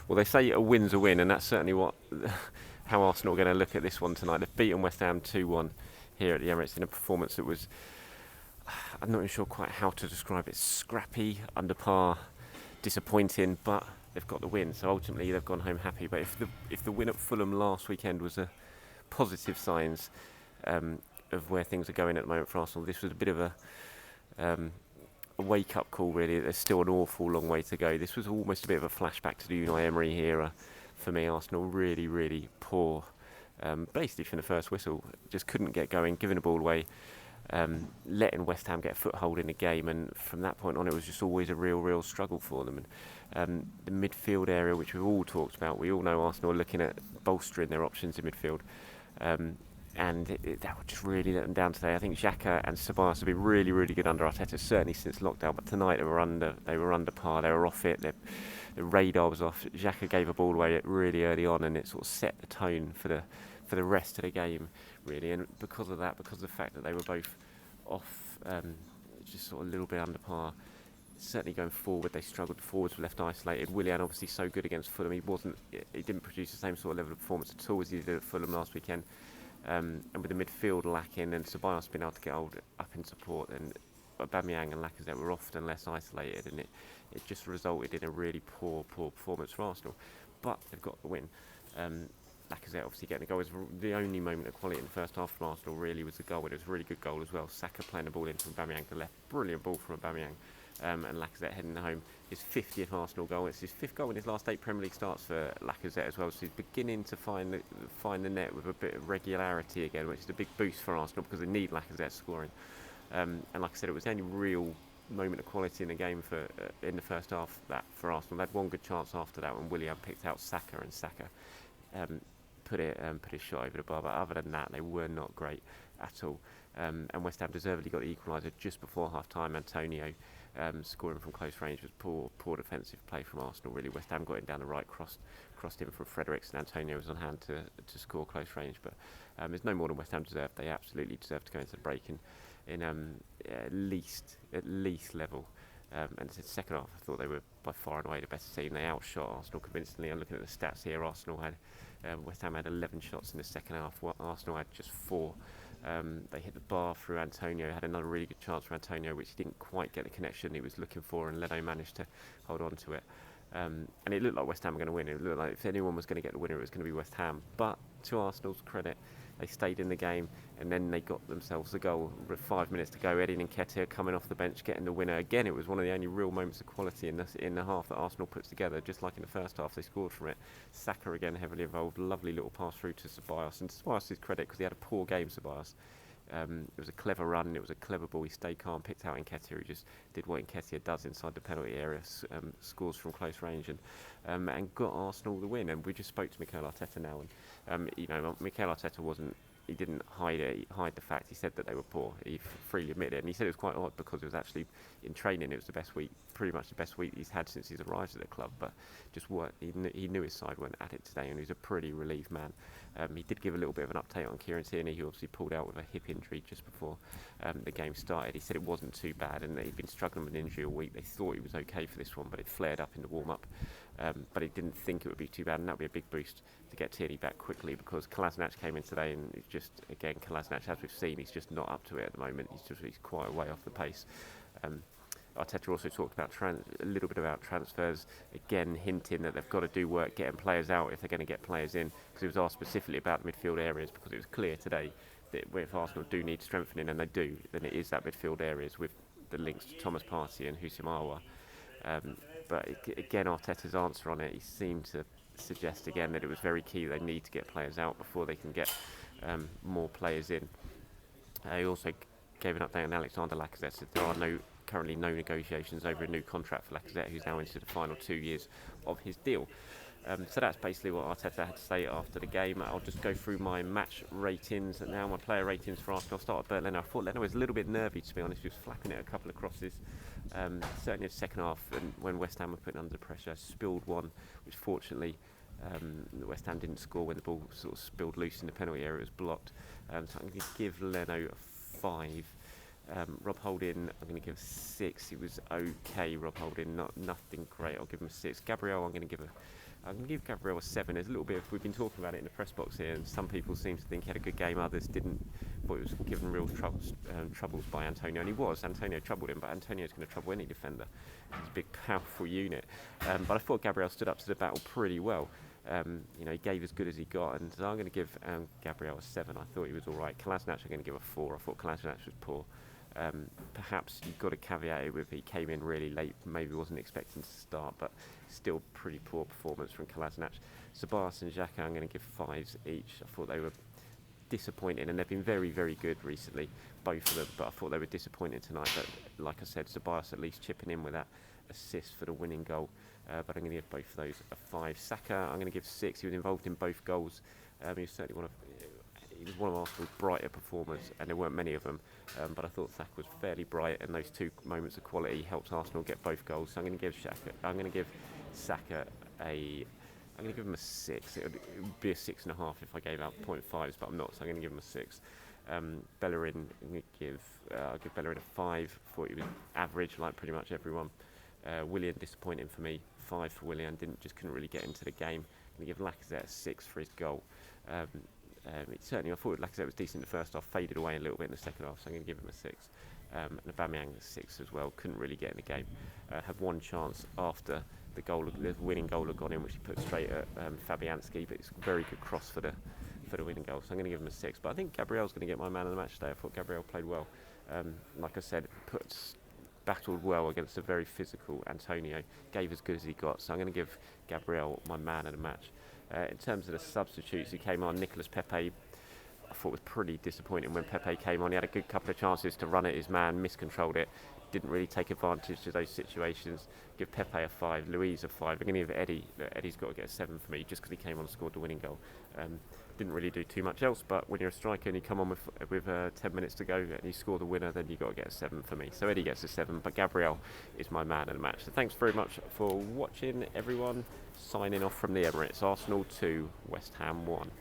Well, they say a win's a win, and that's certainly what how Arsenal are going to look at this one tonight. They've beaten West Ham 2-1 here at the Emirates in a performance that was, I'm not even sure quite how to describe it, scrappy, under par, disappointing, but they've got the win, so ultimately they've gone home happy. But if the win at Fulham last weekend was a positive signs of where things are going at the moment for Arsenal, this was a bit of a wake-up call, really. There's still an awful long way to go. This was almost a bit of a flashback to the Unai Emery era for me. Arsenal really, really poor, basically from the first whistle. Just couldn't get going, giving the ball away, letting West Ham get a foothold in the game, and from that point on it was just always a real struggle for them. And the midfield area, which we've all talked about, we all know Arsenal are looking at bolstering their options in midfield. And that would just really let them down today. I think Xhaka and Ceballos have been really good under Arteta, certainly since lockdown. But tonight they were under par. They were off it. The radar was off. Xhaka gave a ball away really early on, and it sort of set the tone for the rest of the game, really. And because of that, because of the fact that they were both off, just sort of a little bit under par, certainly going forward they struggled. The forwards were left isolated. Willian obviously so good against Fulham. He didn't produce the same sort of level of performance at all as he did at Fulham last weekend. And with the midfield lacking and Ceballos being able to get up in support, and Aubameyang and Lacazette were often less isolated, and it just resulted in a really poor performance for Arsenal. But they've got the win. Lacazette obviously getting a goal was the only moment of quality in the first half from Arsenal. Really was the goal, and it was a really good goal as well. Saka playing the ball in from Aubameyang to the left, brilliant ball from Aubameyang. And Lacazette heading home, his 50th Arsenal goal. It's his 5th goal in his last 8 Premier League starts for Lacazette as well. So he's beginning to find the net with a bit of regularity again, which is a big boost for Arsenal because they need Lacazette scoring. And like I said, it was the only real moment of quality in the game in the first half for Arsenal. They had one good chance after that when Willian picked out Saka, and Saka put his shot over the bar. But other than that, they were not great at all. And West Ham deservedly got the equaliser just before half time. Antonio scoring from close range was poor defensive play from Arsenal, really. West Ham got him down the right, crossed him from Fredericks, and Antonio was on hand to score close range. But there's no more than West Ham deserved. They absolutely deserved to go into the break in at least level. And in the second half, I thought they were by far and away the better team. They outshot Arsenal convincingly. I'm looking at the stats here. West Ham had 11 shots in the second half, while Arsenal had just 4. They hit the bar through Antonio, had another really good chance for Antonio, which he didn't quite get the connection he was looking for, and Leno managed to hold on to it. And it looked like West Ham were going to win. It looked like if anyone was going to get the winner, it was going to be West Ham. But to Arsenal's credit, they stayed in the game, and then they got themselves the goal with 5 minutes to go. Eddie Nketiah coming off the bench, getting the winner. Again, it was one of the only real moments of quality in the half that Arsenal puts together. Just like in the first half, they scored from it. Saka again heavily involved. Lovely little pass through to Ceballos. And Ceballos' credit, because he had a poor game, Ceballos. It was a clever run, it was a clever ball. He stayed calm, picked out Nketiah, who just did what Nketiah does inside the penalty area, scores from close range, and got Arsenal the win. And we just spoke to Mikel Arteta now, and Mikel Arteta didn't hide the fact. He said that they were poor. He freely admitted it, and he said it was quite odd because it was actually in training. It was the best week, pretty much the best week he's had since he's arrived at the club. But just he knew his side weren't at it today, and he was a pretty relieved man. He did give a little bit of an update on Kieran Tierney, who obviously pulled out with a hip injury just before the game started. He said it wasn't too bad, and that he'd been struggling with an injury all week. They thought he was okay for this one, but it flared up in the warm-up. But he didn't think it would be too bad, and that would be a big boost to get Tierney back quickly, because Kolasinac came in today, and it's just, again, Kolasinac, as we've seen, he's just not up to it at the moment. He's quite a way off the pace. Arteta also talked about a little bit about transfers, again hinting that they've got to do work getting players out if they're going to get players in, because he was asked specifically about the midfield areas, because it was clear today that if Arsenal do need strengthening, and they do, then it is that midfield areas with the links to Thomas Partey and Houssem Aouar. But again, Arteta's answer on it, he seemed to suggest again that it was very key. They need to get players out before they can get more players in. He also gave an update on Alexander Lacazette, said there are currently no negotiations over a new contract for Lacazette, who's now into the final 2 years of his deal. So that's basically what Arteta had to say after the game. I'll just go through my match ratings now, my player ratings for Arsenal. I'll start with Bert Leno. I thought Leno was a little bit nervy, to be honest. He was flapping it a couple of crosses. Certainly in the second half, and when West Ham were putting under pressure, spilled one, which fortunately West Ham didn't score when the ball sort of spilled loose in the penalty area. It was blocked. So I'm going to give Leno a 5. Rob Holding, I'm going to give 6. He was okay. Rob Holding, nothing great. I'll give him a 6. Gabriel, I'm going to give Gabriel a 7. There's a little bit of, we've been talking about it in the press box here, and some people seem to think he had a good game, others didn't. Thought he was given real troubles by Antonio, and he was. Antonio troubled him, but Antonio's going to trouble any defender. He's a big, powerful unit. But I thought Gabriel stood up to the battle pretty well. He gave as good as he got, and so I'm going to give Gabriel a 7. I thought he was all right. Kolasinac, I'm going to give a 4. I thought Kolasinac was poor. Perhaps you've got to caveat it with he came in really late, maybe wasn't expecting to start, but still pretty poor performance from Kolasinac. Ceballos and Xhaka, I'm going to give 5s each. I thought they were disappointing, and they've been very, very good recently, both of them, but I thought they were disappointing tonight. But like I said, Ceballos at least chipping in with that assist for the winning goal, but I'm going to give both of those a 5. Saka, I'm going to give 6. He was involved in both goals. He was certainly he was one of Arsenal's brighter performers, and there weren't many of them, but I thought Saka was fairly bright, and those 2 moments of quality helped Arsenal get both goals. So I'm going to give Saka I'm going to give him a 6. It would be a 6.5 if I gave out 0.5s, but I'm not, so I'm going to give him a 6. Bellerin, I'll give Bellerin a 5. Thought he was average, like pretty much everyone. Willian, disappointing for me. 5 for Willian. Couldn't really get into the game. I'm going to give Lacazette a 6 for his goal. Certainly, I thought Lacazette was decent in the first half, faded away a little bit in the second half, so I'm going to give him a 6. And Aubameyang a 6 as well. Couldn't really get in the game. Had one chance after the winning goal had gone in, which he put straight at Fabianski, but it's a very good cross for the winning goal. So I'm going to give him a 6. But I think Gabriel's going to get my man of the match today. I thought Gabriel played well. Like I said, battled well against a very physical Antonio. Gave as good as he got. So I'm going to give Gabriel my man of the match. In terms of the substitutes who came on, Nicolas Pepe, I thought was pretty disappointing when Pepe came on. He had a good couple of chances to run at his man, miscontrolled it, didn't really take advantage of those situations. Give Pepe a 5, Luiz a 5. I'm going to give Eddie. Eddie's got to get a 7 for me just because he came on and scored the winning goal. Didn't really do too much else, but when you're a striker and you come on with 10 minutes to go and you score the winner, then you've got to get a 7 for me. So Eddie gets a 7, but Gabriel is my man of the match. So thanks very much for watching, everyone. Signing off from the Emirates. Arsenal 2, West Ham 1.